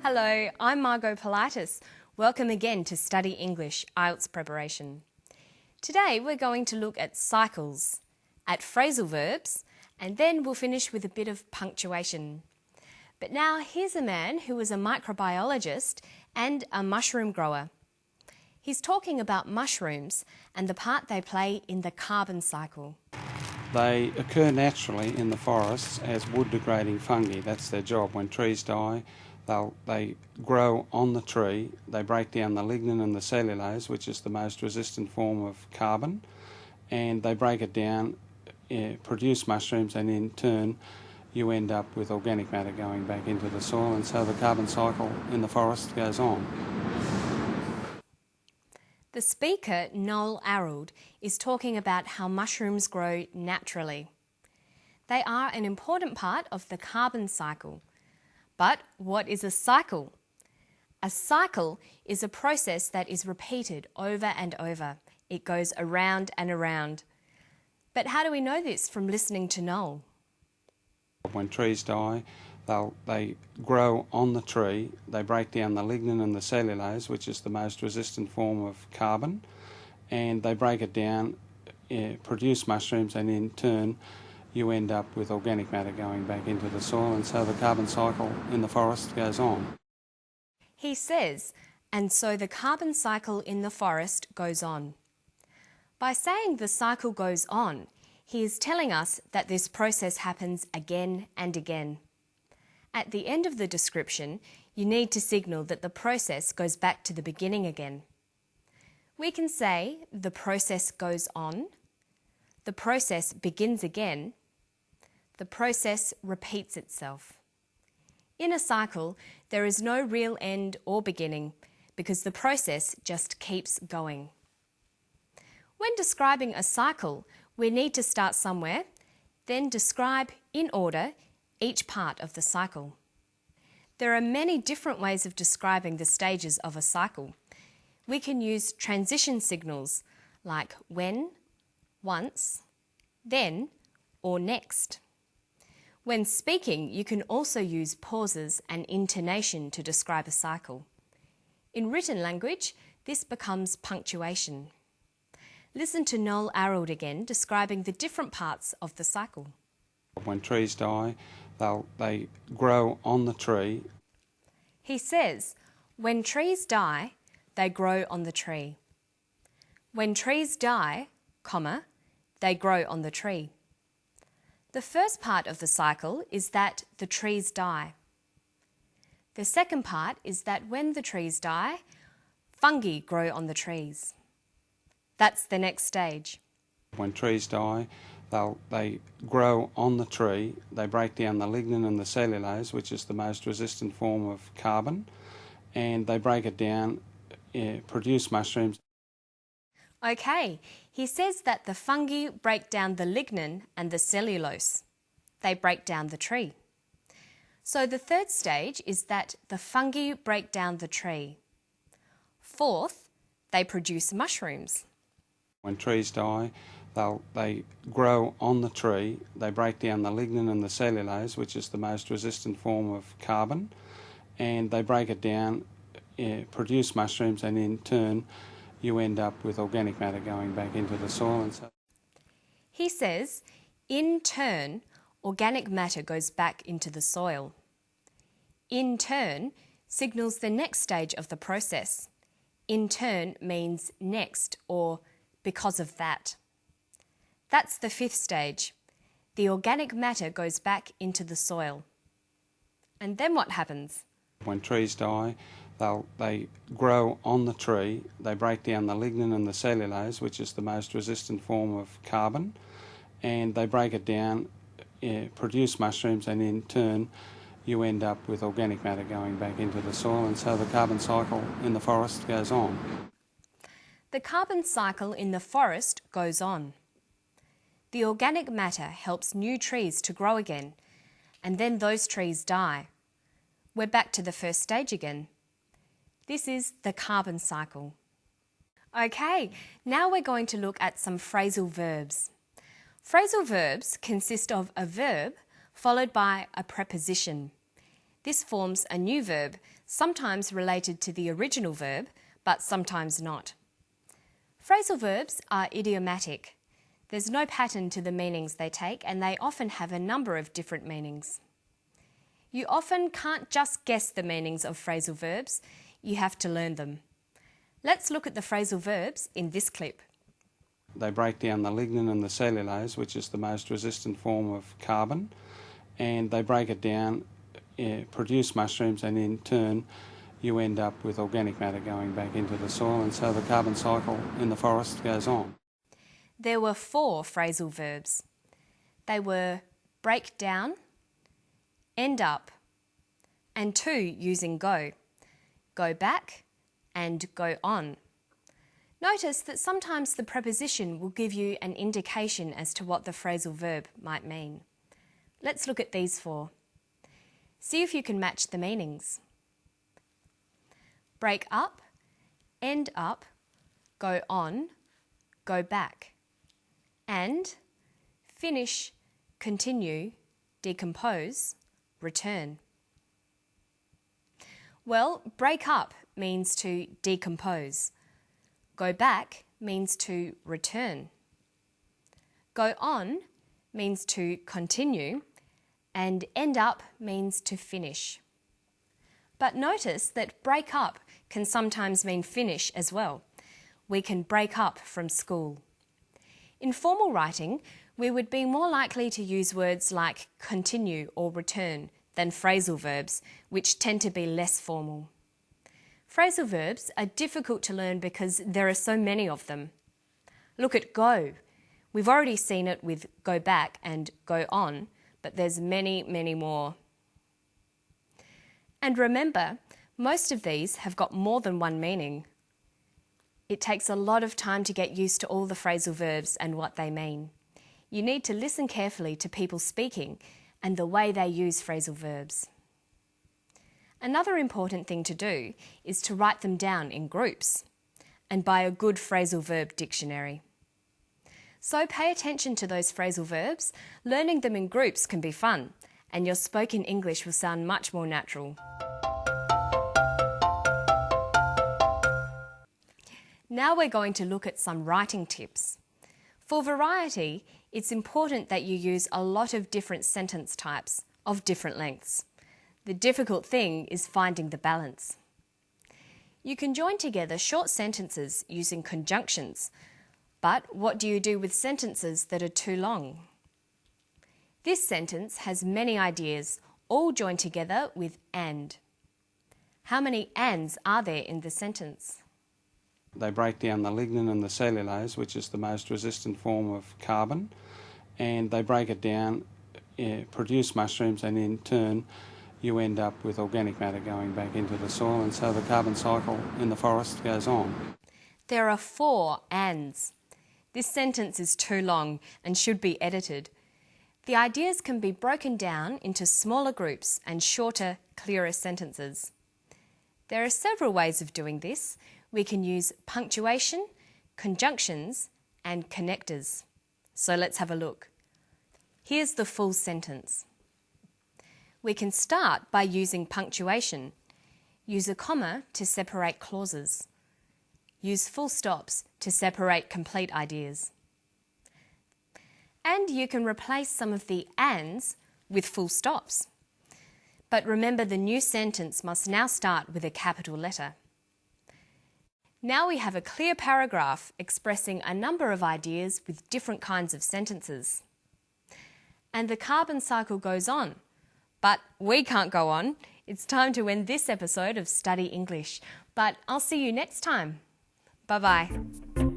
Hello, I'm Margot Pilatus. Welcome again to Study English IELTS Preparation. Today we're going to look at cycles, at phrasal verbs, and then we'll finish with a bit of punctuation. But now here's a man who was a microbiologist and a mushroom grower. He's talking about mushrooms and the part they play in the carbon cycle. They occur naturally in the forests as wood-degrading fungi. That's their job. When trees die, they grow on the tree, they break down the lignin and the cellulose, which is the most resistant form of carbon, and they break it down, produce mushrooms, and in turn you end up with organic matter going back into the soil, and so the carbon cycle in the forest goes on. The speaker, Noel Arrold, is talking about how mushrooms grow naturally. They are an important part of the carbon cycle. But what is a cycle? A cycle is a process that is repeated over and over. It goes around and around. But how do we know this from listening to Noel? When trees die, they grow on the tree, they break down the lignin and the cellulose, which is the most resistant form of carbon, and they break it down, produce mushrooms, and in turn you end up with organic matter going back into the soil, and so the carbon cycle in the forest goes on. He says, and so the carbon cycle in the forest goes on. By saying the cycle goes on, he is telling us that this process happens again and again. At the end of the description, you need to signal that the process goes back to the beginning again. We can say the process goes on, the process begins again, the process repeats itself. In a cycle, there is no real end or beginning because the process just keeps going. When describing a cycle, we need to start somewhere, then describe in order each part of the cycle. There are many different ways of describing the stages of a cycle. We can use transition signals like when, once, then, or next. When speaking, you can also use pauses and intonation to describe a cycle. In written language, this becomes punctuation. Listen to Noel Arrold again describing the different parts of the cycle. When trees die, they grow on the tree. He says, when trees die, they grow on the tree. When trees die, they grow on the tree. The first part of the cycle is that the trees die. The second part is that when the trees die, fungi grow on the trees. That's the next stage. When trees die, they grow on the tree, they break down the lignin and the cellulose, which is the most resistant form of carbon, and they break it down, produce mushrooms. Okay, he says that the fungi break down the lignin and the cellulose. They break down the tree. So the third stage is that the fungi break down the tree. Fourth, they produce mushrooms. When trees die, they grow on the tree, they break down the lignin and the cellulose, which is the most resistant form of carbon, and they break it down, produce mushrooms, and in turn you end up with organic matter going back into the soil. And so he says, in turn, organic matter goes back into the soil. In turn signals the next stage of the process. In turn means next or because of that. That's the fifth stage. The organic matter goes back into the soil. And then what happens? When trees die, they grow on the tree, they break down the lignin and the cellulose, which is the most resistant form of carbon, and they break it down, produce mushrooms, and in turn you end up with organic matter going back into the soil, and so the carbon cycle in the forest goes on. The carbon cycle in the forest goes on. The organic matter helps new trees to grow again, and then those trees die. We're back to the first stage again. This is the carbon cycle. Okay, now we're going to look at some phrasal verbs. Phrasal verbs consist of a verb followed by a preposition. This forms a new verb, sometimes related to the original verb, but sometimes not. Phrasal verbs are idiomatic. There's no pattern to the meanings they take, and they often have a number of different meanings. You often can't just guess the meanings of phrasal verbs, you have to learn them. Let's look at the phrasal verbs in this clip. They break down the lignin and the cellulose, which is the most resistant form of carbon, and they break it down, produce mushrooms, and in turn you end up with organic matter going back into the soil, and so the carbon cycle in the forest goes on. There were 4 phrasal verbs. They were break down, end up, and 2 using go. Go back and go on. Notice that sometimes the preposition will give you an indication as to what the phrasal verb might mean. Let's look at these 4. See if you can match the meanings. Break up, end up, go on, go back, and finish, continue, decompose, return. Well, break up means to decompose. Go back means to return. Go on means to continue, and end up means to finish. But notice that break up can sometimes mean finish as well. We can break up from school. In formal writing, we would be more likely to use words like continue or return than phrasal verbs, which tend to be less formal. Phrasal verbs are difficult to learn because there are so many of them. Look at go. We've already seen it with go back and go on, but there's many, many more. And remember, most of these have got more than one meaning. It takes a lot of time to get used to all the phrasal verbs and what they mean. You need to listen carefully to people speaking and the way they use phrasal verbs. Another important thing to do is to write them down in groups and buy a good phrasal verb dictionary. So pay attention to those phrasal verbs. Learning them in groups can be fun, and your spoken English will sound much more natural. Now we're going to look at some writing tips. For variety, it's important that you use a lot of different sentence types of different lengths. The difficult thing is finding the balance. You can join together short sentences using conjunctions, but what do you do with sentences that are too long? This sentence has many ideas, all joined together with and. How many ands are there in the sentence? They break down the lignin and the cellulose, which is the most resistant form of carbon, and they break it down, produce mushrooms, and in turn you end up with organic matter going back into the soil, and so the carbon cycle in the forest goes on. There are 4 ands. This sentence is too long and should be edited. The ideas can be broken down into smaller groups and shorter, clearer sentences. There are several ways of doing this. We can use punctuation, conjunctions, and connectors. So let's have a look. Here's the full sentence. We can start by using punctuation. Use a comma to separate clauses. Use full stops to separate complete ideas. And you can replace some of the ands with full stops. But remember, the new sentence must now start with a capital letter. Now we have a clear paragraph expressing a number of ideas with different kinds of sentences. And the carbon cycle goes on. But we can't go on. It's time to end this episode of Study English. But I'll see you next time. Bye-bye.